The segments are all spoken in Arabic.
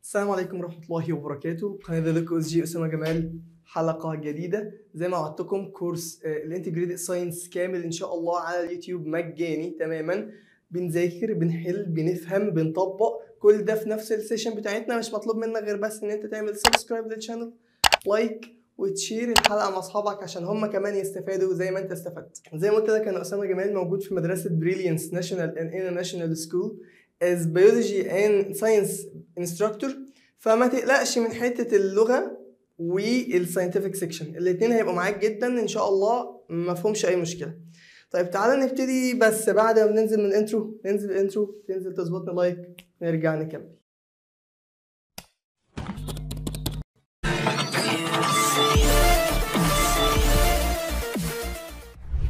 السلام عليكم ورحمة الله وبركاته. قناة لكم اس جي أسامة جمال، حلقة جديدة زي ما وعدتكم. كورس الانتجريتد ساينس كامل إن شاء الله على اليوتيوب مجاني تماما. بنذاكر، بنحل، بنفهم، بنطبق، كل ده في نفس السيشن بتاعتنا. مش مطلوب منك غير بس إن أنت تعمل سبسكرايب للشانل، لايك، وتشير الحلقة مع أصحابك عشان هم كمان يستفادوا زي ما أنت استفدت. زي ما قلت لك، أنا أسامة جمال موجود في مدرسة بريليانس ناشونال اند انترناشونال سكول as biology and science instructor. فما تقلقش من حتة اللغة والساينتفك سيكشن، الاتنين هيبقوا معاك جدا ان شاء الله، مفهومش اي مشكلة. طيب تعالى نبتدي، بس بعد ما ننزل من الانترو، تنزل تظبطنا لايك، نرجع نكمل.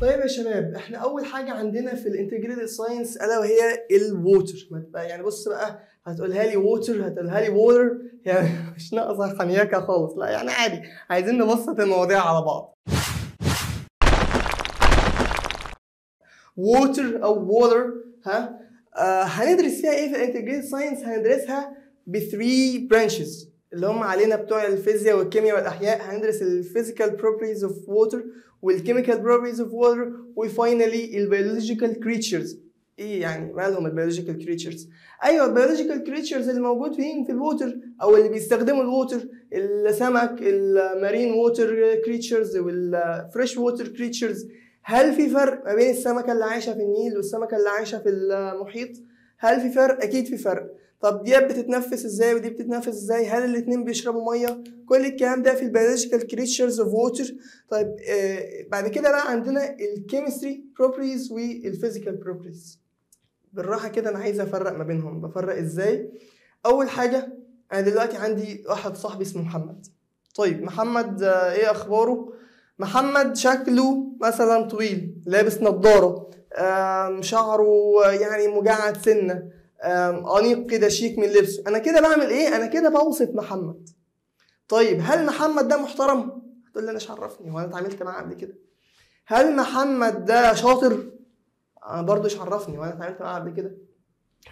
طيب يا شباب، احنا اول حاجه عندنا في الانتجريتد ساينس الا وهي الووتر. يعني بص بقى، هتقولها لي ووتر، هتقولها لي ووتر، يعني مش ناقصه خنياكه خالص، لا يعني عادي، عايزين نبسط المواضيع على بعض. ووتر او ووتر، هندرس فيها ايه في الانتجريتد ساينس؟ هندرسها بثري برانشز اللي هم علينا بتوع الفيزياء والكيمياء والاحياء. هندرس الفيزيكال بروبرتيز اوف ووتر، والكيميكال بروبرتيز اوف ووتر، وفاينلي البيولوجيكال كريتشرز. ايه يعني مالهم البيولوجيكال كريتشرز؟ ايوه، البيولوجيكال كريتشرز اللي موجود فين في الووتر، او اللي بيستخدموا الووتر: السمك، المارين ووتر كريتشرز، والفريش ووتر كريتشرز. هل في فرق ما بين السمكه اللي عايشه في النيل والسمكه اللي عايشه في المحيط؟ هل في فرق؟ اكيد في فرق. طب دي بتتنفس ازاي ودي بتتنفس ازاي؟ هل الاثنين بيشربوا ميه؟ كل الكلام ده في البيولوجيكال كريتشرز اوف ووتر. طيب بعد كده بقى عندنا الكيمستري بروبرتيز والفيزيكال بروبرتيز. بالراحه كده، انا عايز افرق ما بينهم. بفرق ازاي؟ اول حاجه، انا دلوقتي عندي واحد صاحبي اسمه محمد. طيب محمد ايه اخباره؟ محمد شكله مثلا طويل، لابس نظاره، شعره يعني مجعد سنه، انيق كده، شيك من لبسه. انا كده بعمل ايه؟ انا كده بوصف محمد. طيب هل محمد ده محترم؟ هتقول لي انا مش عرفني، هو انا اتعاملت معاه قبل كده. هل محمد ده شاطر؟ انا برضه مش عرفني، وانا اتعاملت معاه قبل كده.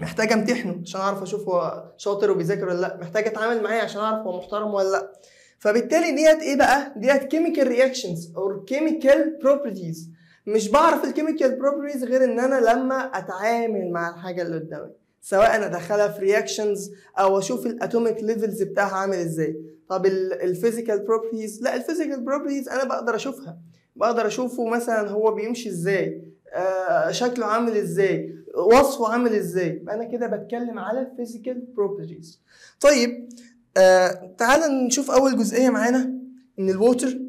محتاج امتحنه عشان اعرف اشوف هو شاطر وبيذاكر ولا لا. محتاج اتعامل معاه عشان اعرف هو محترم ولا لا. فبالتالي ديت ايه بقى؟ ديت كيميكال رياكشنز اور كيميكال بروبرتيز. مش بعرف الكيميكال بروبرتيز غير ان انا لما اتعامل مع الحاجه اللي قدامي، سواء انا ادخلها في رياكشنز او اشوف الاتوميك ليفلز بتاعها عامل ازاي. طب الفيزيكال بروبرتيز، لا، الفيزيكال بروبرتيز انا بقدر اشوفها، بقدر اشوفه مثلا هو بيمشي ازاي، شكله عامل ازاي، وصفه عامل ازاي. انا كده بتكلم على الفيزيكال بروبرتيز. طيب تعال نشوف اول جزئيه معانا، ان الووتر.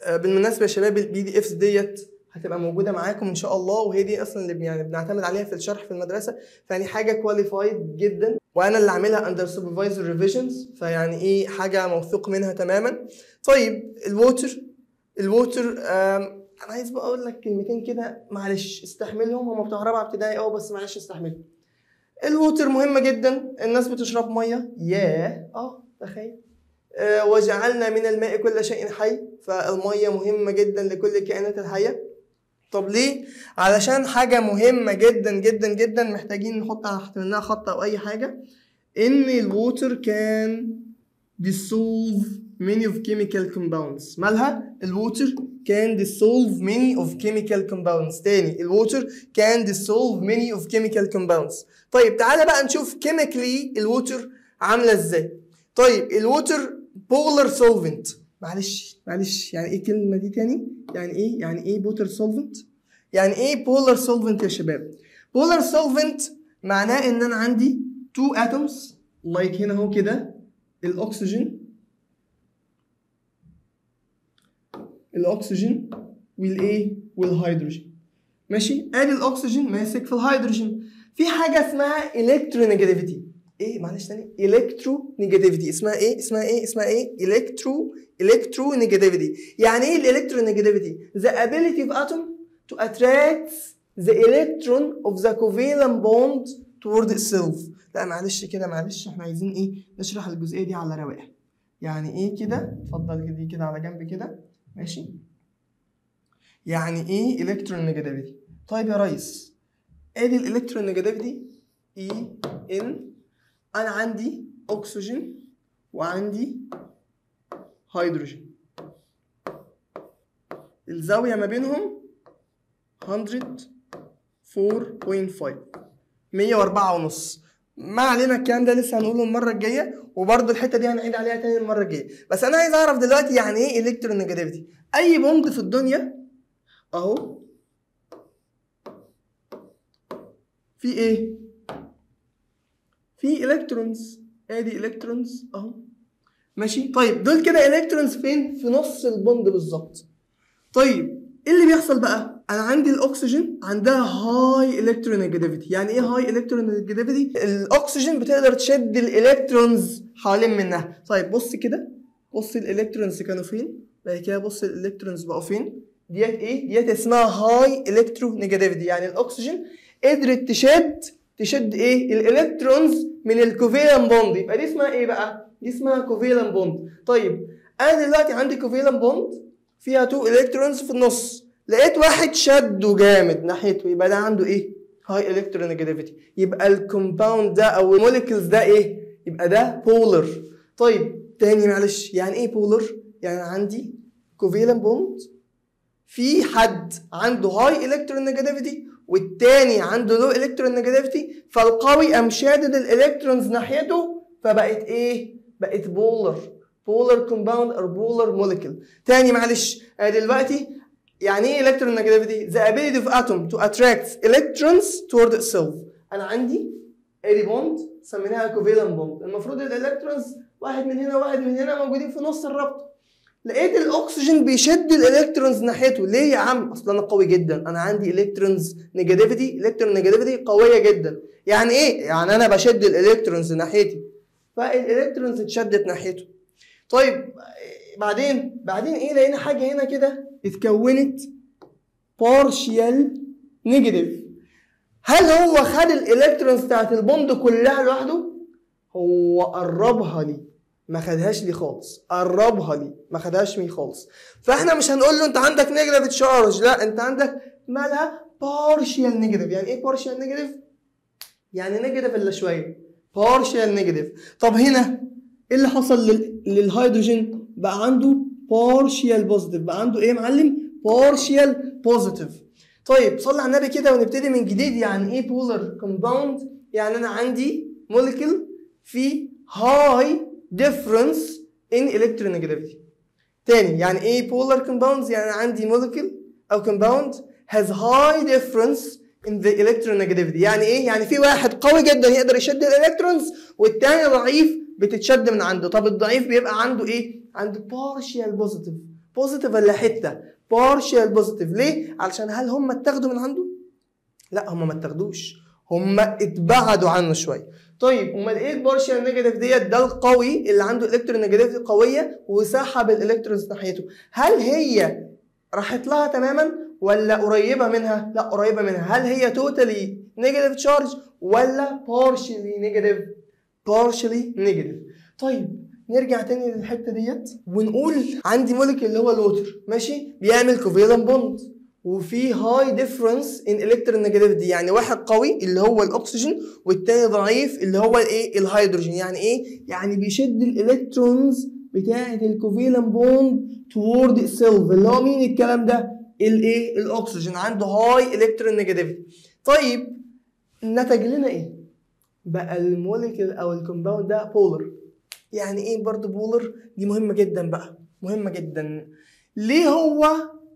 بالمناسبه يا شباب، البي دي افس ديت هتبقى موجوده معاكم ان شاء الله، وهي دي اصلا اللي يعني بنعتمد عليها في الشرح في المدرسه. فيعني حاجه كواليفايد جدا، وانا اللي عاملها اندر سوبرفايزر ريفيجنز، فيعني ايه، حاجه موثوق منها تماما. طيب الووتر انا عايز بقى اقول لك كلمتين كده، معلش استحملهم، هم بتوع رابعه ابتدائي بس معلش استحملهم. الووتر مهمه جدا، الناس بتشرب ميه، تخيل. وجعلنا من الماء كل شيء حي، فالميه مهمه جدا لكل الكائنات الحيه. طب ليه؟ علشان حاجه مهمه جدا جدا جدا، محتاجين نحط تحت منها خط او اي حاجه، ان الووتر كان dissolve many of chemical compounds. مالها؟ الووتر can dissolve many of chemical compounds. تاني، الووتر can dissolve many of chemical compounds. طيب تعالى بقى نشوف chemically الووتر عاملة ازاي. طيب الووتر polar solvent. معلش يعني ايه الكلمة دي تاني؟ يعني ايه polar solvent؟ يعني ايه polar solvent يا شباب؟ polar solvent معناه ان انا عندي two atoms like هنا اهو كده، الاكسجين والايه والهيدروجين. ماشي، ادي الاكسجين ماسك في الهيدروجين. في حاجه اسمها الكترونيجاتيفيتي. ايه معلش تاني، الكترونيجاتيفيتي اسمها ايه الكترونيجاتيفيتي. يعني ايه الالكترونيجاتيفيتي؟ the ability of atom to attract the electron of the covalent bond toward itself. لا معلش احنا عايزين ايه، نشرح الجزئيه دي على رواقه. يعني ايه كده؟ اتفضل دي كده على جنب كده، ماشي. يعني ايه الكترونيجاتيفيتي؟ طيب يا ريس، ادي الالكترونيجاتيفيتي اي ان، انا عندي اكسجين وعندي هيدروجين، الزاويه ما بينهم 104.5 104.5. ما علينا، الكلام ده لسه هنقوله المره الجايه، وبرده الحته دي هنعيد عليها تاني المره الجايه. بس انا عايز اعرف دلوقتي يعني ايه الكترونيجاتيفيتي. اي بوند في الدنيا اهو في ايه؟ في الكترونز، ادي الكترونز اهو ماشي. طيب دول كده الكترونز فين؟ في نص البوند بالظبط. طيب ايه اللي بيحصل بقى؟ انا عندي الاكسجين عندها هاي الكترونيجاتيفيتي. يعني ايه هاي الكترونيجاتيفيتي؟ الاكسجين بتقدر تشد الالكترونز حوالين منها. طيب بص كده، بص الالكترونز كانوا فين، بعد كده بص الالكترونز بقوا فين. ديت ايه؟ ديت اسمها هاي الكترونيجاتيفيتي. يعني الاكسجين قدرت تشد ايه؟ الالكترونز من الكوفيلنت بوند. يبقى دي اسمها ايه بقى؟ دي اسمها كوفيلنت بوند. طيب انا دلوقتي عندي كوفيلنت بوند فيها 2 الكترونز في النص، لقيت واحد شده جامد ناحيته، يبقى ده عنده ايه؟ هاي الكترونيجاتيفيتي. يبقى الكومباوند ده او الموليكيولز ده ايه؟ يبقى ده بولر. طيب تاني معلش، يعني ايه بولر؟ يعني عندي كوفيلنت بوند في حد عنده هاي الكترونيجاتيفيتي والتاني عنده لو الكترونيجاتيفيتي، فالقوي قام شادد الالكترونز ناحيته فبقت ايه؟ بقت بولر. بولر كومباوند او بولر موليكيول. تاني معلش، دلوقتي يعني ايه الكترونيجاتيفيتي؟ the ability of atom to attract electrons toward itself. انا عندي ادي بوند سميناها كوفيلنت بوند، المفروض الالكترونز واحد من هنا واحد من هنا موجودين في نص الرابطه. لقيت الاكسجين بيشد الالكترونز ناحيته. ليه يا عم؟ اصل انا قوي جدا، انا عندي الكترونز نيجاتيفيتي، الكترون نيجاتيفيتي قويه جدا. يعني ايه؟ يعني انا بشد الالكترونز ناحيتي فالالكترونز اتشدت ناحيته. طيب بعدين ايه؟ لقينا حاجه هنا كده اتكونت بارشيال نيجاتيف. هل هو خد الالكترونز بتاعت البوند كلها لوحده؟ هو قربها لي، ما خدهاش لي خالص. قربها لي ما خدهاش لي خالص. فاحنا مش هنقول له انت عندك نيجاتيف تشارج، لا، انت عندك مالها بارشيال نيجاتيف. يعني ايه بارشيال نيجاتيف؟ يعني نيجاتيف الا شويه، بارشيال نيجاتيف. طب هنا ايه اللي حصل للهيدروجين؟ بقى عنده بارشيال بوزيتيف. بقى عنده ايه يا معلم؟ بارشيال بوزيتيف. طيب صلي على النبي كده ونبتدي من جديد. يعني ايه بولر كومباوند؟ يعني انا عندي موليكيول في هاي difference in electronegativity. تاني، يعني ايه polar compounds؟ يعني عندي molecule او compound has high difference in the electronegativity. يعني ايه؟ يعني في واحد قوي جدا يقدر يشد الالكترونز والتاني ضعيف بتتشد من عنده. طب الضعيف بيبقى عنده ايه؟ عنده partial positive. positive ولا حته؟ partial positive. ليه؟ علشان هل هم اتاخدوا من عنده؟ لا، هم ما اتاخدوش، هم اتبعدوا عنه شويه. طيب امال ايه البارشال نيجاتيف ديت؟ ده القوي اللي عنده الكترون نيجاتيفيتي قويه وسحب الالكترونز ناحيته. هل هي راحت لها تماما ولا قريبه منها؟ لا، قريبه منها. هل هي توتالي نيجاتيف تشارج ولا بارشلي نيجاتيف؟ بارشلي نيجاتيف. طيب نرجع تاني للحته ديت ونقول عندي موليكيول اللي هو الووتر ماشي، بيعمل كوفيلنت بوند وفي هاي ديفرنس ان الكترون نيجاتيفيتي. يعني واحد قوي اللي هو الاكسجين والتاني ضعيف اللي هو الايه؟ الهيدروجين. يعني ايه؟ يعني بيشد الالكترونز بتاعه الكوفيلنت بوند توورد السيلف. اللي هو مين الكلام ده؟ الايه؟ الاكسجين عنده هاي الكترون نيجاتيفيتي. طيب نتج لنا ايه؟ بقى الموليكيول او الكومباوند ده بولر. يعني ايه برضه بولر؟ دي مهمه جدا بقى، مهمه جدا. ليه هو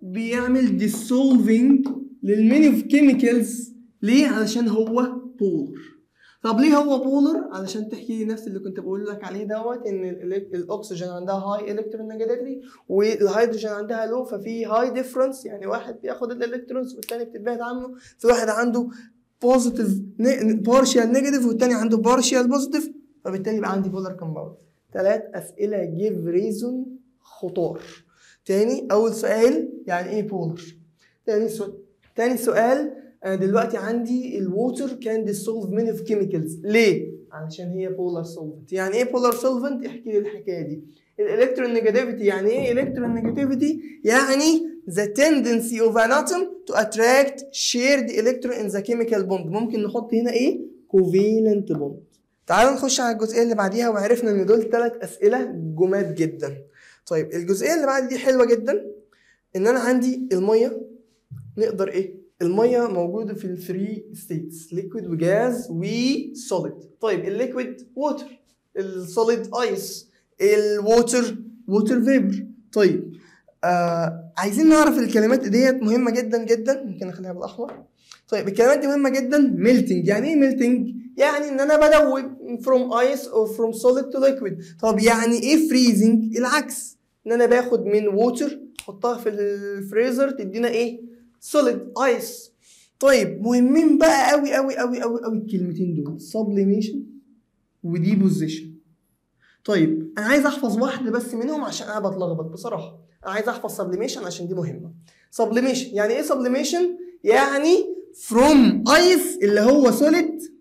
بيعمل dissolving للميني اوف كيميكالز؟ ليه؟ علشان هو بولر. طب ليه هو بولر؟ علشان تحكي لي نفس اللي كنت بقول لك عليه دوت، ان الاكسجين عندها هاي الكترون نيجاتيفيتي والهيدروجين عندها لو، ففي هاي ديفرنس. يعني واحد بياخد الالكترونز والتاني بتتبعد عنه. في واحد عنده بوزيتيف بارشال نيجاتيف والتاني عنده بارشال بوزيتيف، فبالتالي يبقى عندي بولر كومباوند. 3 اسئله جيف ريزون خطار. تاني، اول سؤال يعني ايه بولر؟ تاني سؤال، انا دلوقتي عندي الووتر كان dissolve many of chemicals. ليه؟ علشان هي بولر سولفنت. يعني ايه بولر سولفنت؟ احكي لي الحكايه دي. الالكترون نيجاتيفيتي، يعني ايه الكترون نيجاتيفيتي؟ يعني the tendency of an atom to attract shared electron in the chemical bond. ممكن نحط هنا ايه؟ covalent bond. تعالوا نخش على الجزئيه اللي بعديها، وعرفنا ان دول 3 اسئله جماد جدا. طيب الجزئيه اللي بعد دي حلوه جدا، ان انا عندي الميه نقدر ايه، الميه موجوده في الثري ستيتس، ليكويد وجاز وسوليد. طيب الليكويد ووتر، السوليد ايس، الووتر ووتر فيبر. طيب عايزين نعرف الكلمات ديت مهمه جدا جدا، ممكن نخليها بالاحمر. طيب الكلمات دي مهمه جدا. ميلتنج، يعني ايه ميلتنج؟ يعني ان انا بدوب from ice or from solid to liquid. طب يعني ايه freezing؟ العكس، ان انا باخد من water احطها في الفريزر تدينا ايه؟ solid ice. طيب مهمين بقى قوي قوي قوي قوي قوي الكلمتين دول، sublimation وdeposition. طيب انا عايز احفظ واحده بس منهم عشان انا بتلخبط بصراحه. انا عايز احفظ sublimation عشان دي مهمه. sublimation يعني ايه sublimation؟ يعني from ice اللي هو solid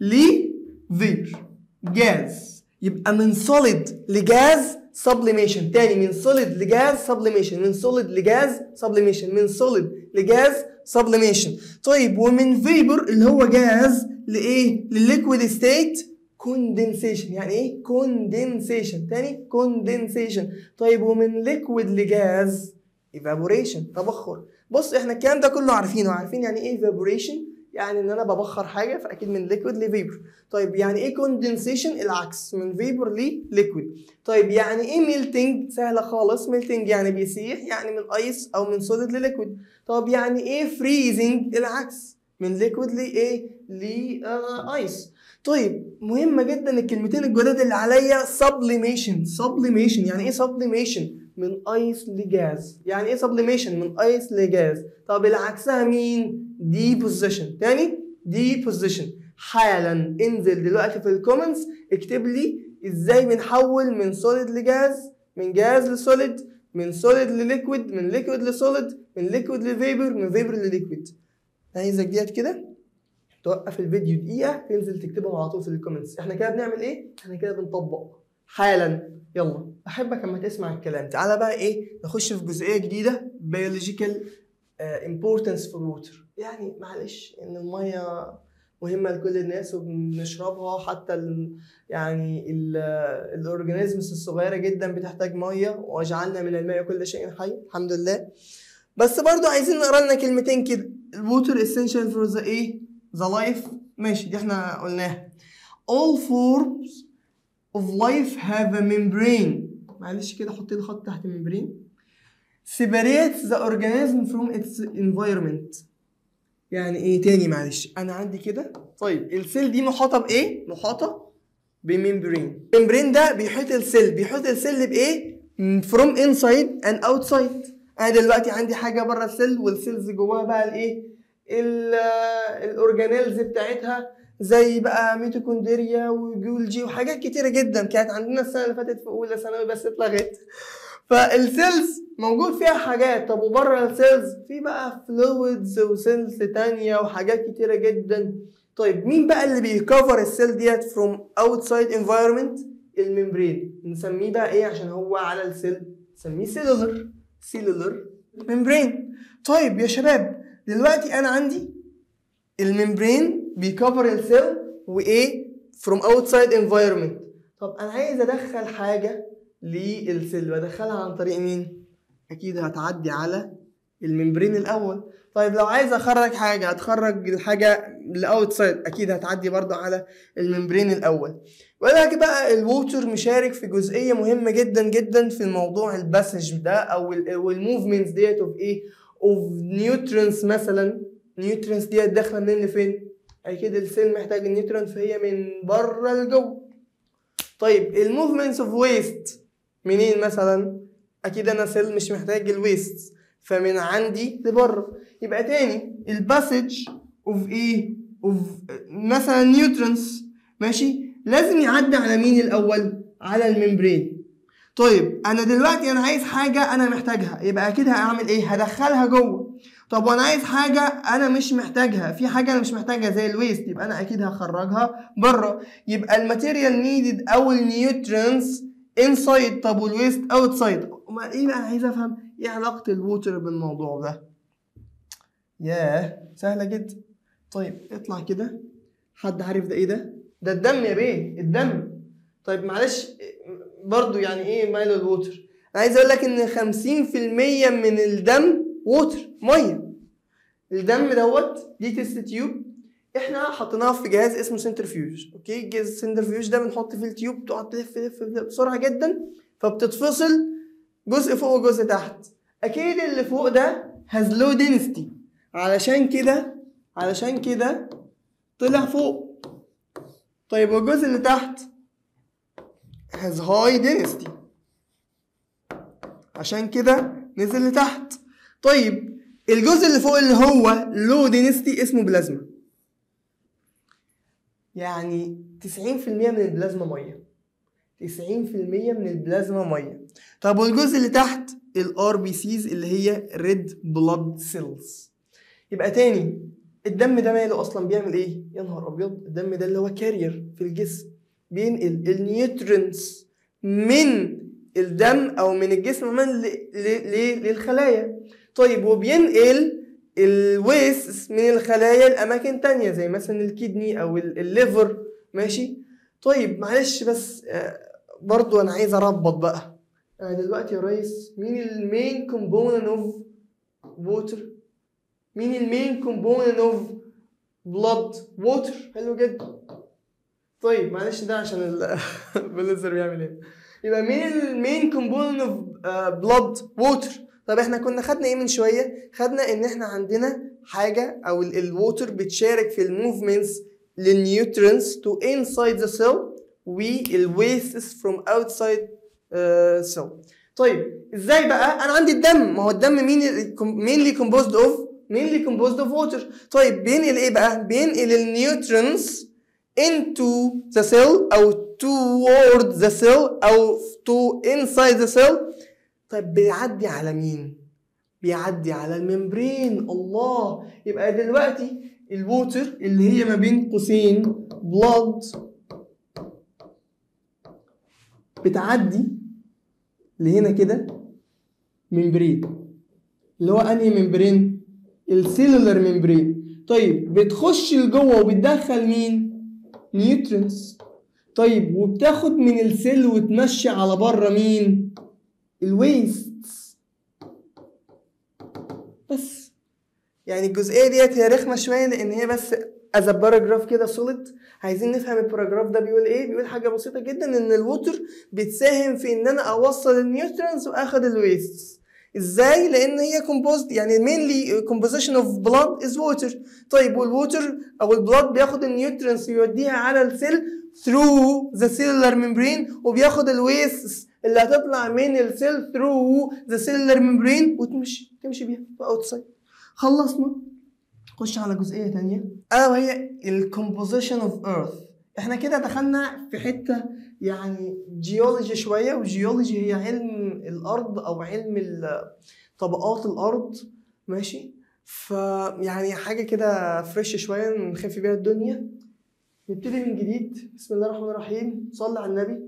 لفيبر جاز. يبقى من solid لجاز sublimation. تاني، من solid لجاز sublimation، من solid لجاز sublimation، من solid لجاز sublimation. طيب ومن vapor اللي هو جاز لايه؟ للliquid state condensation. يعني ايه condensation؟ تاني condensation. طيب ومن liquid لجاز evaporation، تبخر. بص احنا الكلام ده كله عارفينه، عارفين يعني ايه evaporation؟ يعني ان انا ببخر حاجه، فاكيد من liquid لفيبر. طيب يعني ايه condensation؟ العكس، من فيبر لليكويد. طيب يعني ايه melting؟ سهله خالص، melting يعني بيسيح، يعني من ايس او من solid لليكويد. طب يعني ايه freezing؟ العكس، من liquid لايه؟ لايس. طيب مهمه جدا الكلمتين الجداد اللي عليا، sublimation. sublimation يعني ايه sublimation؟ من ايس لجاز. يعني ايه sublimation؟ من ايس لجاز. طب العكسها مين؟ deposition. تاني deposition. حالا انزل دلوقتي في الكومنتس اكتب لي ازاي بنحول من solid لجاز، من جاز لسوليد، من solid لليكويد، من liquid لسوليد، من liquid لفيبر، من فيبر لليكويد. عايزك ديت كده توقف الفيديو دقيقة تنزل تكتبهم على طول في الكومنتس. احنا كده بنعمل ايه؟ احنا كده بنطبق حالا. يلا احبك اما تسمع الكلام. تعالى بقى ايه، نخش في جزئية جديدة، biological importance for water. يعني معلش ان المية مهمة لكل الناس وبنشربها، حتى يعني الاورجانيزمز الصغيرة جدا بتحتاج مية، وجعلنا من الماء كل شيء حي، الحمد لله. بس برضو عايزين نقرا لنا كلمتين كده. الووتر essential for the ايه؟ the life. ماشي دي احنا قلناها. all forms of life have a membrane. معلش كده حط لي خط تحت membrane. separates the organism from its environment. يعني ايه تاني؟ معلش انا عندي كده. طيب السيل دي محاطه بايه؟ محاطه بممبرين. الممبرين ده بيحيط السيل، بيحيط السيل بايه؟ from inside and outside. انا دلوقتي عندي حاجه بره السيل، والسيلز جواها بقى الايه؟ الاورجانيلز بتاعتها، زي بقى ميتوكوندريا وجولجي وحاجات كتيره جدا كانت عندنا السنه اللي فاتت في اولى ثانوي بس اتلغت. فالسيلز موجود فيها حاجات. طب وبره السيلز في بقى فلويدز وسيلز تانية وحاجات كتيرة جدا. طيب مين بقى اللي بيكفر السيل ديت from outside environment؟ الممبرين. نسميه بقى ايه عشان هو على السيل؟ نسميه cellular membrane. طيب يا شباب دلوقتي انا عندي الممبرين بيكفر السيل وايه؟ from outside environment. طب انا عايز ادخل حاجة للسيل، بدخلها عن طريق مين؟ اكيد هتعدي على الممبرين الاول. طيب لو عايز اخرج حاجه، هتخرج الحاجه لاوتسايد، اكيد هتعدي برضو على الممبرين الاول. ولكن بقى الووتر مشارك في جزئيه مهمه جدا جدا في الموضوع، الباسج ده او الموفمنتس ديت اوف ايه؟ اوف نيوترينز. مثلا نيوترينز ديت داخله منين لفين؟ اكيد السيل محتاج النيوترين، فهي من بره لجوه. طيب الموفمنتس اوف ويست منين مثلا؟ اكيد انا سيل مش محتاج الويست، فمن عندي لبره. يبقى تاني الباسج اوف ايه؟ اوف مثلا نيوترينز، ماشي، لازم يعدي على مين الاول؟ على الممبرين. طيب انا دلوقتي انا عايز حاجه انا محتاجها، يبقى اكيد هعمل ايه؟ هدخلها جوه. طب وانا عايز حاجه انا مش محتاجها، في حاجه انا مش محتاجها زي الويست، يبقى انا اكيد هخرجها بره. يبقى الماتيريال نيدد او النيوترينز انسايد، طب والويست اوتسايد. امال ايه بقى؟ انا عايز افهم ايه علاقه الووتر بالموضوع ده. ياه سهله جدا. طيب اطلع كده حد عارف ده ايه ده؟ ده الدم يا بيه، الدم. طيب معلش برضو يعني ايه مايل الووتر؟ انا عايز اقول لك ان 50% من الدم ووتر، ميه. الدم دوت دي تيست تيوب احنا حطيناها في جهاز اسمه سنترفيوج. اوكي، جهاز السنترفيوج ده بنحط فيه التيوب، تقعد تلف بسرعه جدا، فبتتفصل جزء فوق وجزء تحت. اكيد اللي فوق ده has low density، علشان كده طلع فوق. طيب والجزء اللي تحت has high density، عشان كده نزل لتحت. طيب الجزء اللي فوق اللي هو low density اسمه بلازما. يعني 90% من البلازما ميه، 90% من البلازما ميه. طب والجزء اللي تحت الار بي سيز اللي هي ريد بلاد سيلز. يبقى تاني الدم ده ماله اصلا؟ بيعمل ايه؟ يا نهار ابيض، الدم ده اللي هو كارير في الجسم، بينقل النيوترينز من الدم او من الجسم للخلايا. طيب وبينقل الويست من الخلايا لاماكن تانية زي مثلا الكدني او الليفر. ماشي. طيب معلش بس برضو انا عايز اربط بقى. دلوقتي يا ريس مين المين كومبوننت اوف ووتر؟ مين المين كومبوننت اوف بلاد؟ ووتر. حلو جدا. طيب معلش ده عشان البليزر بيعمل ايه. يبقى مين المين كومبوننت اوف بلاد؟ ووتر. طب احنا كنا خدنا ايه من شويه؟ خدنا ان احنا عندنا حاجه او الووتر بتشارك في الموفمنتس للنيوترينز تو انسايد ذا سيل والويستس فروم اوتسايد سيل. طيب ازاي بقى؟ انا عندي الدم، ما هو الدم مينلي كومبوزد اوف ووتر. طيب بينقل ايه بقى؟ بينقل النيوترينز into the cell أو toward the cell أو to inside the cell. طيب بيعدي على مين؟ بيعدي على الممبرين. الله. يبقى دلوقتي الووتر اللي هي ما بين قوسين blood بتعدي لهنا كده ممبرين، اللي هو أنهي ممبرين؟ السيلولر ممبرين. طيب بتخش لجوه وبتدخل مين؟ نيوترينز. طيب وبتاخد من السيل وتمشي على بره مين؟ الويست. بس يعني الجزئيه ديت هي رخمه شويه لان هي بس از باراجراف كده سوليد. عايزين نفهم الباراجراف ده بيقول ايه. بيقول حاجه بسيطه جدا، ان الووتر بتساهم في ان انا اوصل النيوترينز واخد الويست. ازاي؟ لان هي كومبوزد، يعني mainly composition of blood is water. طيب والووتر او البلاد بياخد النيوترينز يوديها على السيل through the cellular membrane، وبياخد الويست اللي هتطلع من السيل through the cellular membrane وتمشي بيها outside. خلصنا. خش على جزئيه تانية وهي الكومبوزيشن اوف ايرث. احنا كده دخلنا في حته يعني جيولوجي شويه، وجيولوجي هي علم الارض او علم طبقات الارض. ماشي. فيعني حاجه كده فريش شويه نخفي بيها الدنيا. نبتدي من جديد. بسم الله الرحمن الرحيم. صلي على النبي.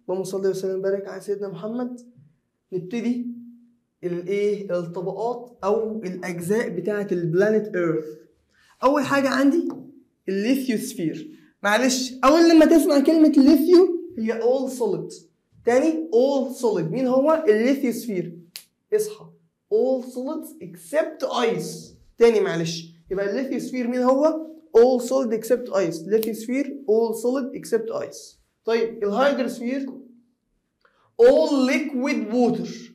اللهم صل وسلم وبارك على سيدنا محمد. نبتدي الطبقات او الاجزاء بتاعه البلانيت ايرث. اول حاجه عندي الليثيوسفير. معلش اول لما تسمع كلمه الليثيو هي all solid. تاني all solid. مين هو الليثيوسفير؟ اصحى. all solids except ice. تاني معلش. يبقى الليثيوسفير مين هو؟ all solid except ice. الليثيوسفير all solid except ice. طيب الهيدروسفير all liquid water.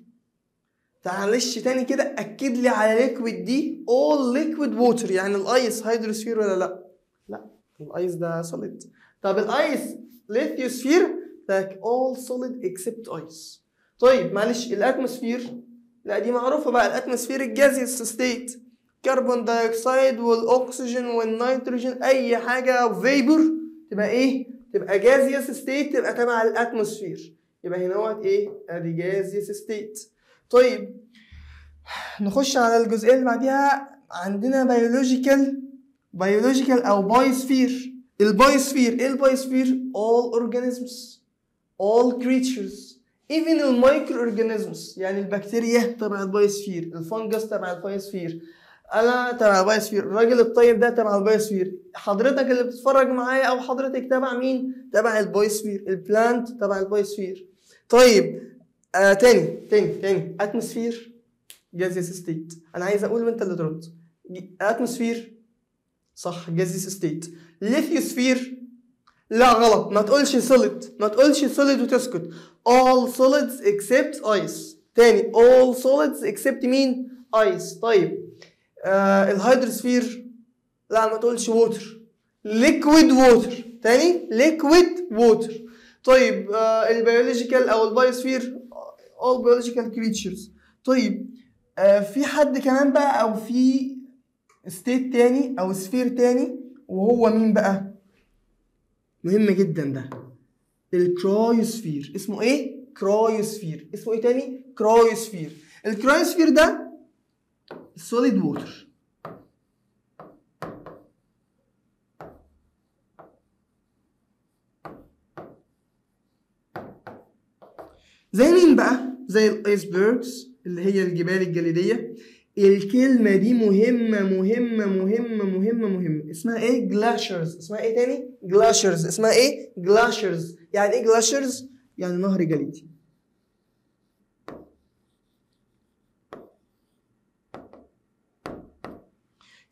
معلش تاني كده اكد لي على ليكويد دي all liquid water. يعني الايس هيدروسفير ولا لا؟ لا، الايس ده solid. طب الايس ليثيوسفير ده all solid except ice. طيب معلش الاتموسفير، لا دي معروفه بقى. الاتموسفير الجازيوس ستيت، كربون دايوكسيد والاكسجين والنيتروجين، اي حاجه فيبر تبقى ايه؟ تبقى جازيوس ستيت، تبقى تبع الاتموسفير. يبقى هنا هو ايه؟ ادي جازيوس ستيت. طيب نخش على الجزئيه اللي بعديها. عندنا بيولوجيكال او بايوسفير. البايوسفير ايه؟ البايوسفير all organisms, all creatures, even المايكرو اورجانيزمز. يعني البكتيريا تبع البايوسفير، الفنجس تبع البايوسفير، انا تبع البايوسفير، الراجل الطيب ده تبع البايوسفير، حضرتك اللي بتتفرج معايا او حضرتك تبع مين؟ تبع البايوسفير، البلانت تبع البايوسفير. طيب تاني اتموسفير جازيوس ستيت، انا عايز اقول وانت اللي ترد. اتموسفير صح جازيوس ستيت. ليثيوسفير لا غلط، ما تقولش solid، ما تقولش solid وتسكت. all solids except ice. تاني all solids except مين؟ ice. طيب الهيدروسفير لا ما تقولش water، liquid water. تاني liquid water. طيب البيولوجيكال او البايوسفير all biological creatures. طيب في حد كمان بقى او في ستيت تاني او سفير تاني، وهو مين بقى؟ مهم جدا ده، الكرايوسفير. اسمه ايه؟ كرايوسفير. اسمه ايه تاني؟ كرايوسفير. الكرايوسفير ده solid water. زي مين بقى؟ زي الايسبرجز اللي هي الجبال الجليدية. الكلمة دي مهمة. اسمها ايه؟ جلاشرز. اسمها ايه تاني؟ جلاشرز. اسمها ايه؟ جلاشرز. يعني ايه جلاشرز؟ يعني نهر جليدي.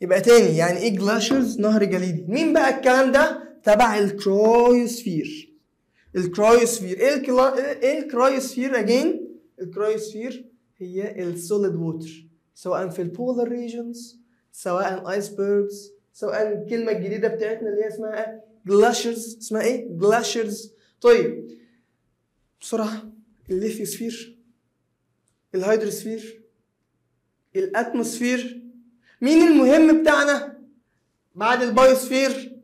يبقى تاني يعني ايه جلاشرز؟ نهر جليدي. مين بقى الكلام ده؟ تبع الكرايوسفير. الكرايوسفير. ايه الكرايوسفير اجين؟ الكرايوسفير هي السوليد ووتر، سواء في البولار ريجنز، سواء ايسبرجز، سواء الكلمه الجديده بتاعتنا اللي هي اسمها جلاشرز. اسمها ايه؟ جلاشرز. طيب بسرعه، الليثيوسفير، الهيدروسفير، الاتموسفير. مين المهم بتاعنا بعد البايوسفير؟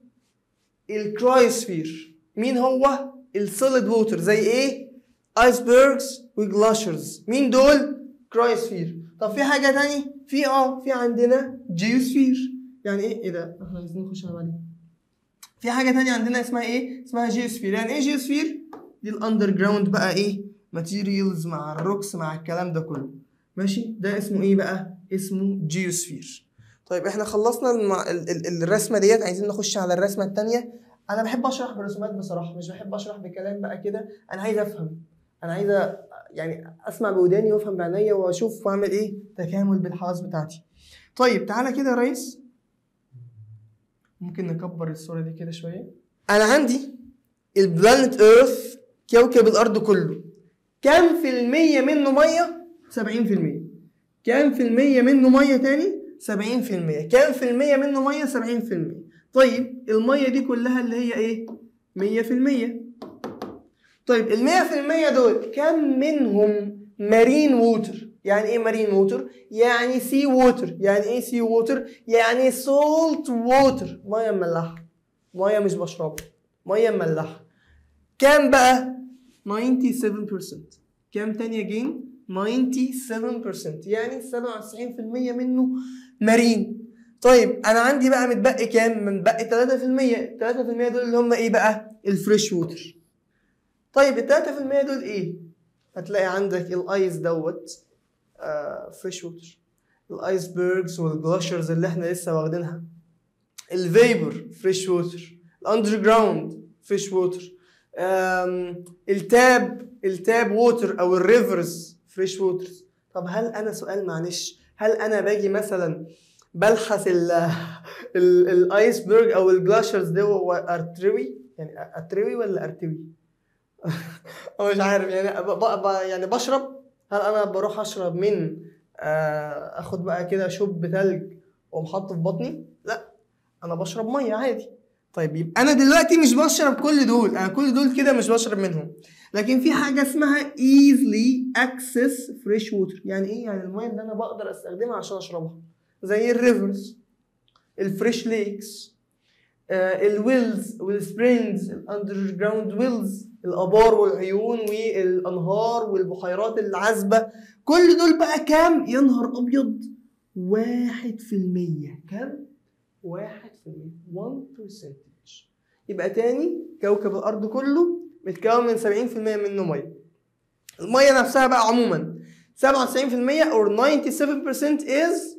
الكرايوسفير. مين هو؟ السوليد ووتر. زي ايه؟ ايسبرجز وجلاشرز. مين دول؟ كرايوسفير. طب في حاجه تاني؟ في عندنا جيوسفير. يعني ايه ده؟ احنا عايزين نخش على بعدين. في حاجه تانية عندنا اسمها ايه؟ اسمها جيوسفير. يعني ايه جيوسفير؟ دي الاندر جراوند بقى، ايه؟ ماتيريالز مع الروكس مع الكلام ده كله. ماشي؟ ده اسمه ايه بقى؟ اسمه جيوسفير. طيب احنا خلصنا الرسمه ديت، عايزين نخش على الرسمه الثانيه. انا بحب اشرح برسومات بصراحه، مش بحب اشرح بكلام بقى كده. انا عايز افهم، انا عايز يعني اسمع بوداني وافهم بعينيا واشوف واعمل ايه تكامل بالحواس بتاعتي. طيب تعالى كده يا ريس، ممكن نكبر الصوره دي كده شويه. انا عندي البلانت ايرث، كوكب الارض كله، كام في المية منه ميه؟ 70%. كام في المية منه ميه تاني؟ 70%. كام في المية منه ميه؟ 70%. طيب الميه دي كلها اللي هي ايه؟ 100%. طيب ال 100% دول كم منهم مارين ووتر؟ يعني ايه مارين ووتر؟ يعني سي ووتر. يعني ايه سي ووتر؟ يعني سولت ووتر، ميه مملحه، ميه مش بشربها، ميه مملحه. كام بقى؟ 97%. كام تاني يا جين؟ 97%. يعني 97% منه مارين. طيب انا عندي بقى متبقي كام؟ متبقي 3%. 3% دول اللي هم ايه بقى؟ الفريش ووتر. طيب ال 3% دول ايه؟ هتلاقي عندك الايس دوت فريش ووتر، الايسبرجز والجلاشرز اللي احنا لسه واخدينها، الفيبر فريش ووتر، الاندر جراوند فريش ووتر، التاب ووتر او الريفرز فريش ووترز. طب هل انا سؤال معلش، هل انا باجي مثلا بلحس الايسبرج او الجلاشرز ده ارتروي؟ يعني اتروي ولا ارتوي؟ مش عارف يعني يعني بشرب. هل انا بروح اشرب من اخد بقى كده شوب تلج ومحطه في بطني؟ لا، انا بشرب ميه عادي. طيب يبقى انا دلوقتي مش بشرب كل دول، انا كل دول كده مش بشرب منهم، لكن في حاجه اسمها easily access fresh water. يعني ايه؟ يعني الميه اللي انا بقدر استخدمها عشان اشربها، زي الريفرز، الفريش ليكس، الويلز والسبرينجز، الاندر جراوند ويلز، الابار والعيون والانهار والبحيرات العذبه. كل دول بقى كام؟ يا نهار ابيض، 1%. كام؟ 1%. 1%. يبقى تاني كوكب الارض كله متكون من 70% منه ميه. الميه نفسها بقى عموما 97% or 97% is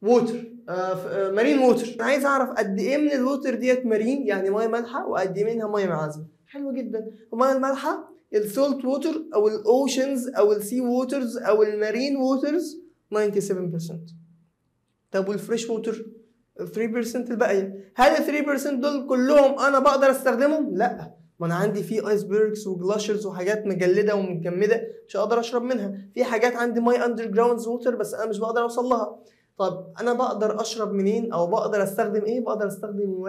ووتر مارين ووتر. انا عايز اعرف قد ايه من الووتر ديت مارين يعني ميه مالحه وقد ايه منها ميه عذبه. حلو جدا. الميه المالحه السولت ووتر او الاوشنز او السي ووترز او المارين ووترز 97%. طب والفريش ووتر ال 3% الباقيه، هل ال 3% دول كلهم انا بقدر استخدمهم؟ لا، ما انا عندي في ايسبرجز وجلاشرز وحاجات مجلده ومجمده مش هقدر اشرب منها. في حاجات عندي ماي اندر جراوند ووتر بس انا مش بقدر اوصل لها. طب انا بقدر اشرب منين او بقدر استخدم ايه؟ بقدر استخدم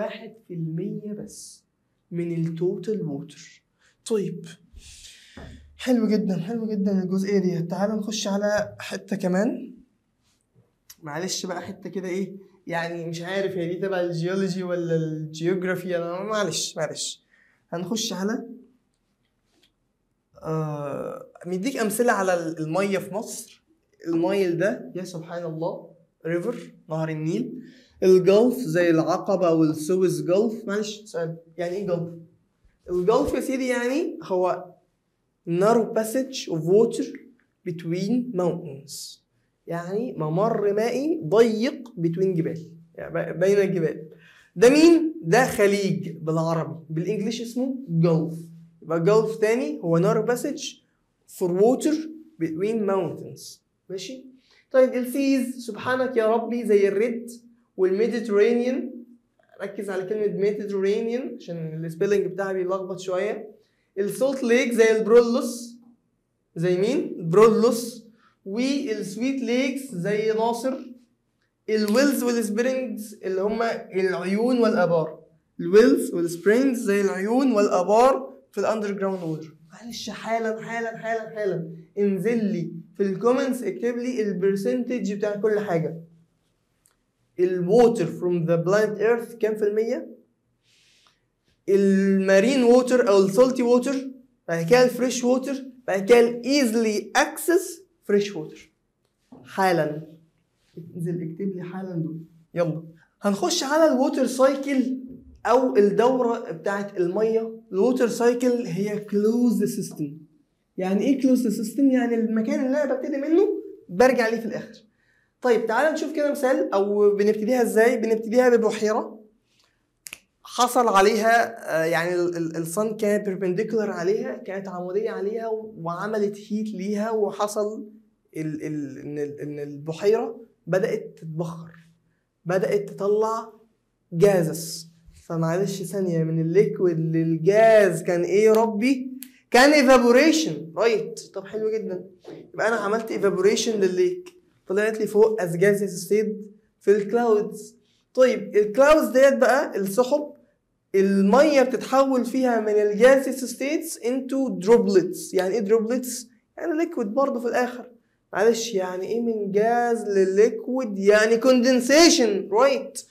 1% بس من التوتال ووتر. طيب حلو جدا حلو جدا الجزئيه دي. تعال نخش على حته كمان، معلش بقى حته كده ايه يعني مش عارف هي دي تبع الجيولوجي ولا الجيوغرافي، انا معلش هنخش على مديك امثله على الميه في مصر. المايل ده يا سبحان الله ريفر نهر النيل. الجلف زي العقبه والسويس جلف. معلش سؤال، يعني ايه جلف؟ الجلف يا سيدي يعني هو narrow passage of water between mountains، يعني ممر مائي ضيق between جبال، يعني بين الجبال. ده مين؟ ده خليج بالعربي، بالانجليش اسمه جلف. يبقى جلف تاني هو narrow passage for water between mountains. ماشي؟ طيب السيز سبحانك يا ربي زي الريد والميديترينيان. ركز على كلمة ميديترينيان عشان السبيلنج بتاعها بيلخبط شوية. السولت ليك زي البرولوس، زي مين؟ البرولوس. والسويت ليكس زي ناصر. الويلز والسبرينجز اللي هما العيون والابار. الويلز والسبرينجز زي العيون والابار في الاندر جراوند ووتر. معلش حالا انزل لي في الكومنتس اكتب لي البرسنتج بتاع كل حاجه. الووتر فروم ذا بلانت ايرث كام في المية؟ المارين ووتر او السولتي ووتر، بعد كده الفريش ووتر، بعد كده الايزلي اكسس فريش ووتر. حالا انزل اكتب لي حالا دول. يلا هنخش على الووتر سايكل او الدوره بتاعت الميه. الووتر سايكل هي كلوزد سيستم. يعني ايه كلوزد سيستم؟ يعني المكان اللي انا ببتدي منه برجع ليه في الاخر. طيب تعال نشوف كده مثال، او بنبتديها ازاي. بنبتديها ببحيره حصل عليها يعني الصن كان بيربنديكولار عليها، كانت عموديه عليها وعملت هيت ليها، وحصل ان البحيره بدات تتبخر، بدات تطلع جازس. فمعلش ثانيه، من الليكويد للجاز كان ايه يا ربي؟ كان ايفابوريشن. رايت. طب حلو جدا. يبقى انا عملت ايفابوريشن للليك، طلعت لي فوق از جازس ستيت في الكلاودز. طيب الكلاودز ديت بقى السحب، الميه بتتحول فيها من الجاسيس ستيتس انتو دروبلتس. يعني ايه دروبلتس؟ يعني ليكويد برضه في الاخر. معلش يعني ايه من جاز لليكويد؟ يعني كوندنسيشن. رايت.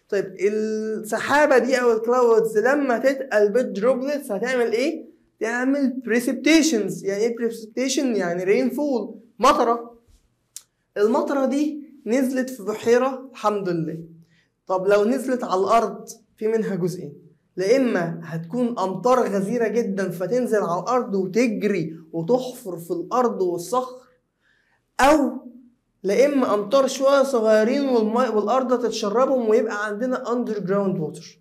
طيب السحابه دي او الكلاودز لما تتقل بالدروبلتس هتعمل ايه؟ تعمل بريسبتيشنز. يعني ايه بريسبتيشن؟ يعني رينفول، مطره. المطره دي نزلت في بحيره الحمد لله. طب لو نزلت على الارض في منها جزئين، لا اما هتكون امطار غزيره جدا فتنزل على الارض وتجري وتحفر في الارض والصخر، او لا اما امطار شويه صغيرين والارض تتشربهم ويبقى عندنا اندر جراوند ووتر.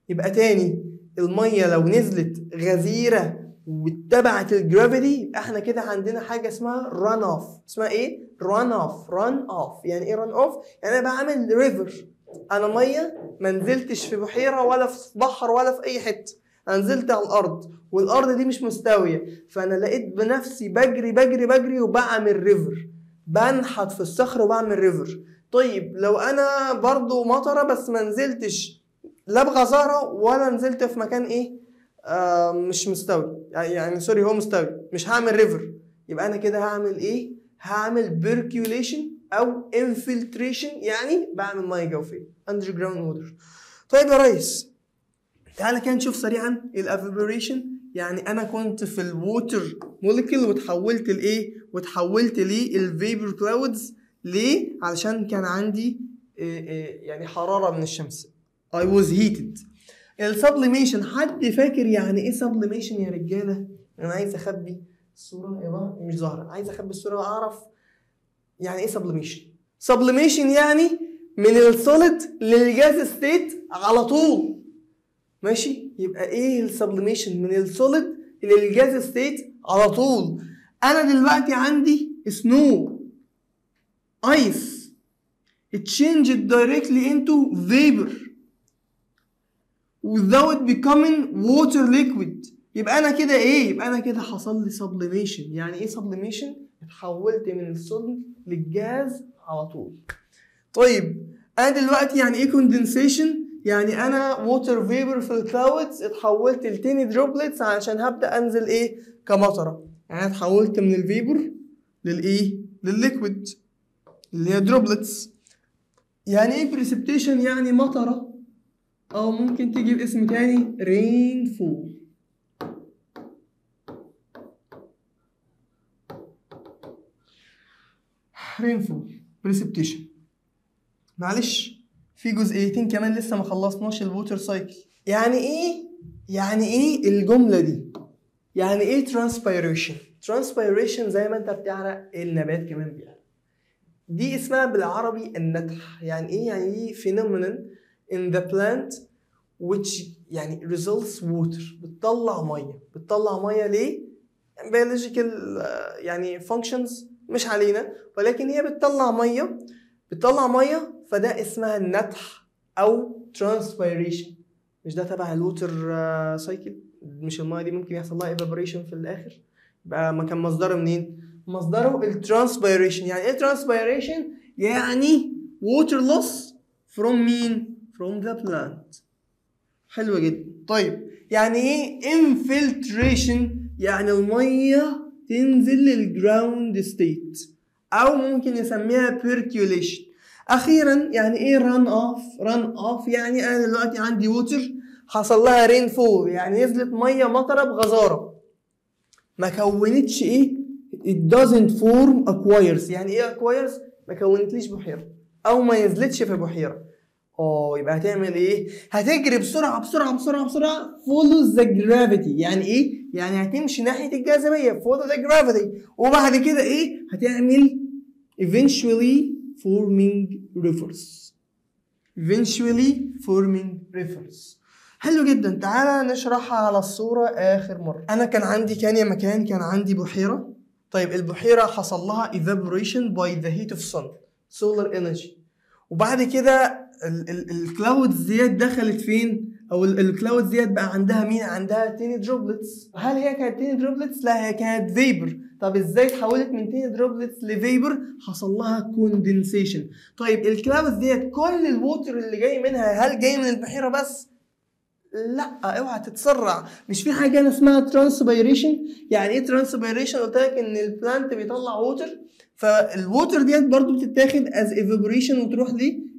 يبقى تاني الميه لو نزلت غزيره واتبعت الجرافيتي احنا كده عندنا حاجه اسمها ران اوف. اسمها ايه؟ ران اوف. يعني ايه ران اوف؟ يعني انا بعمل ريفر. انا ميه ما نزلتش في بحيره ولا في بحر ولا في اي حته، انا نزلت على الارض والارض دي مش مستويه، فانا لقيت بنفسي بجري وبعمل ريفر، بنحت في الصخر وبعمل ريفر. طيب لو انا برضو مطره بس ما نزلتش لا بغزاره ولا نزلت في مكان ايه مش مستوي، يعني سوري هو مستوي، مش هعمل ريفر. يبقى انا كده هعمل ايه؟ هعمل بيركيوليشن او انفلتريشن، يعني بعمل ميه جوفيه اندر جراوند ووتر. طيب يا ريس تعالى كده نشوف سريعا الافيبريشن. يعني انا كنت في الووتر موليكيول وتحولت لايه؟ وتحولت للفيبر كلاودز. ليه؟ علشان كان عندي يعني حراره من الشمس. I was heated. السبليميشن، حد فاكر يعني ايه سبليميشن يا رجاله؟ انا عايز اخبي الصوره يا بابا مش ظاهره، عايز اخبي الصوره واعرف يعني ايه سبليميشن. سبليميشن يعني من السوليد للجاز ستيت على طول. ماشي، يبقى ايه السبليميشن؟ من السوليد للجاز ستيت على طول. انا دلوقتي عندي سنو، ايس، it changed directly into vapor without becoming water liquid. يبقى انا كده ايه؟ يبقى انا كده حصل لي سبليميشن. يعني ايه سبليميشن؟ اتحولت من السوليد للجاز على طول. طيب انا دلوقتي يعني ايه كوندنسيشن؟ يعني انا ووتر فيبر في الكلاودز اتحولت لتيني دروبلتس علشان هبدا انزل ايه؟ كمطره. يعني اتحولت من الفيبر للايه؟ للليكويد اللي هي دروبلتس. يعني ايه بريسبتيشن؟ يعني مطره، او ممكن تيجي باسم تاني رينفول. رينفول بريسبتيشن. معلش في جزئيتين كمان لسه ما خلصناش الووتر سايكل. يعني ايه؟ يعني ايه الجمله دي؟ يعني ايه ترانسبيريشن؟ ترانسبيريشن زي ما انت بتعرق النبات كمان بيعرق. دي اسمها بالعربي النتح. يعني ايه؟ يعني ايه phenomenon in the plant which يعني results water. بتطلع ميه. بتطلع ميه ليه؟ biological يعني functions مش علينا، ولكن هي بتطلع ميه. بتطلع ميه، فده اسمها النتح او transpiration. مش ده تبع الووتر سايكل؟ مش الميه دي ممكن يحصل لها evaporation في الاخر؟ يبقى ما كان مصدره منين؟ مصدره الترانسبيريشن. يعني ايه ترانسبيريشن؟ يعني water loss from مين؟ from the plant. حلوة جدا. طيب يعني ايه infiltration؟ يعني المية تنزل للجراوند ستيت، او ممكن نسميها percolation. اخيرا يعني ايه run off؟ run off يعني انا دلوقتي عندي ووتر حصل لها rainfall، يعني نزلت مية مطرة بغزارة، ما كونتش ايه؟ it doesn't form aquifers. يعني ايه aquifers؟ ما كونتليش بحيرة او ما نزلتش في بحيرة. يبقى هتعمل ايه؟ هتجري بسرعة بسرعة بسرعة بسرعة follow the gravity. يعني ايه؟ يعني هتمشي ناحية الجاذبية follow the gravity، وبعد كده ايه؟ هتعمل eventually forming rivers. eventually forming rivers. حلو جدا. تعالى نشرحها على الصورة آخر مرة. أنا كان عندي كان عندي بحيرة. طيب البحيرة حصل لها evaporation by the heat of sun solar energy، وبعد كده الكلاودز ديت دخلت فين؟ او الكلاودز ديت بقى عندها مين؟ عندها تيني دروبلتس. هل هي كانت تيني دروبلتس؟ لا، هي كانت فيبر. طب ازاي اتحولت من تيني دروبلتس لفيبر؟ حصل لها كوندنسيشن. طيب الكلاودز ديت كل الووتر اللي جاي منها هل جاي من البحيره بس؟ لا، اوعى تتسرع. مش في حاجه اسمها ترانسبيريشن؟ يعني ايه ترانسبيريشن؟ قلت لك ان البلانت بيطلع ووتر، فالووتر ديت برضو بتتاخد از ايفابوريشن وتروح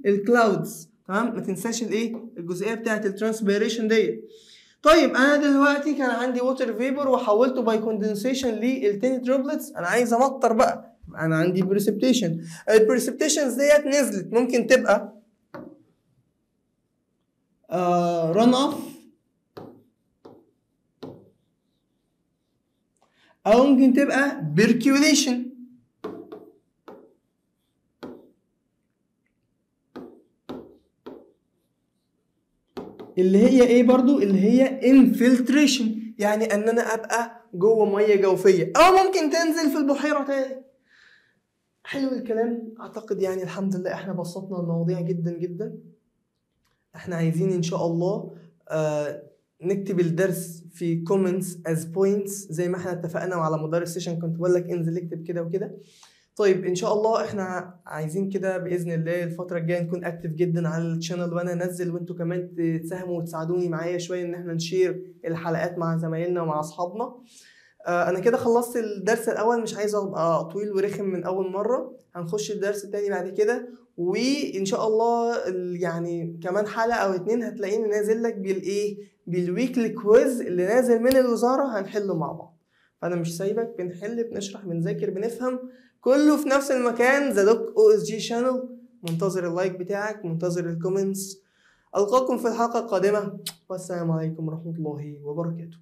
للكلاودز. تمام؟ ما تنساش الايه؟ الجزئيه بتاعت الترانسبيريشن ديت. طيب انا دلوقتي كان عندي ووتر فيبر وحولته باي كوندنسيشن للتيني دروبلتس. انا عايز امطر بقى، انا عندي بريسبتيشن. البريسبتيشنز ديت نزلت، ممكن تبقى رن اوف، او ممكن تبقى بيركيوليشن. اللي هي ايه برضو؟ اللي هي انفلتريشن، يعني ان انا ابقى جوه ميه جوفيه، او ممكن تنزل في البحيره تاني. حلو الكلام. اعتقد يعني الحمد لله احنا بسطنا المواضيع جدا جدا. احنا عايزين ان شاء الله نكتب الدرس في كومنتس از بوينتس زي ما احنا اتفقنا، وعلى مدار السيشن كنت بقول لك انزل اكتب كده وكده. طيب ان شاء الله احنا عايزين كده باذن الله الفتره الجايه نكون اكتف جدا على الشانل، وانا انزل وانتوا كمان تساهموا وتساعدوني معايا شويه ان احنا نشير الحلقات مع زمايلنا ومع اصحابنا. انا كده خلصت الدرس الاول، مش عايز ابقى طويل ورخم من اول مره. هنخش الدرس التاني بعد كده، وان شاء الله يعني كمان حلقه او اتنين هتلاقيني نازل لك بالايه؟ بالويكلي كويز اللي نازل من الوزاره، هنحله مع بعض. فانا مش سايبك، بنحل بنشرح بنذاكر بنفهم، كله في نفس المكان. ذا دوك او اس جي شانل. منتظر اللايك بتاعك، منتظر الكومنتس. القاكم في الحلقه القادمه، والسلام عليكم ورحمه الله وبركاته.